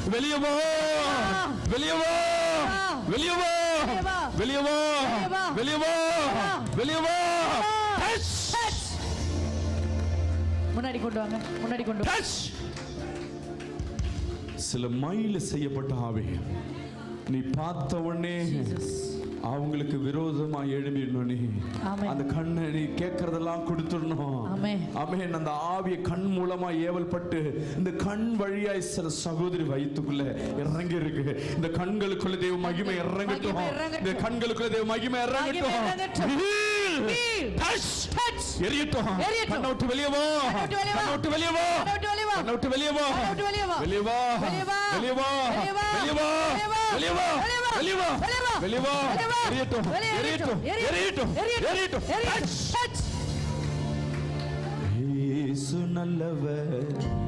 வெளியே வா, வெளியே வா, வெளியே வா, வெளியே வா, வெளியே வா, வெளியே வா. முன்னாடி கொண்டு வாங்க, முன்னாடி கொண்டு வாங்க. சில மைல் செய்யப்பட்ட ஆவி நீ பார்த்த உடனே அவங்களுக்கு விரோதமா எழும்பிடணும். நீ அந்த கண்ணை நீ கேட்கறதெல்லாம் கொடுத்துடணும். ஆமென். அந்த ஆவிய கண் மூலமா ஏவல் பட்டு இந்த கண் வழியாய் சில சகோதரி வயிற்றுக்குள்ள இறங்கி இருக்கு. இந்த கண்களுக்குள்ள தேவ மகிமை இறங்கட்டும். இந்த கண்களுக்குள்ள தேவ மகிமை இறங்கட்டும். எரியட்டும். கண்ணை விட்டு வெளியே வா, கண்ணை விட்டு வெளியே வா, கண்ணை விட்டு வெளியே வா, வெளியே வா, வெளியே வா, வெளியே வா, வெளியே வா, வெளியே வா, வெளியே வா. எரியட்டும், எரியட்டும், எரியட்டும், எரியட்டும். இயேசு நல்லவர்.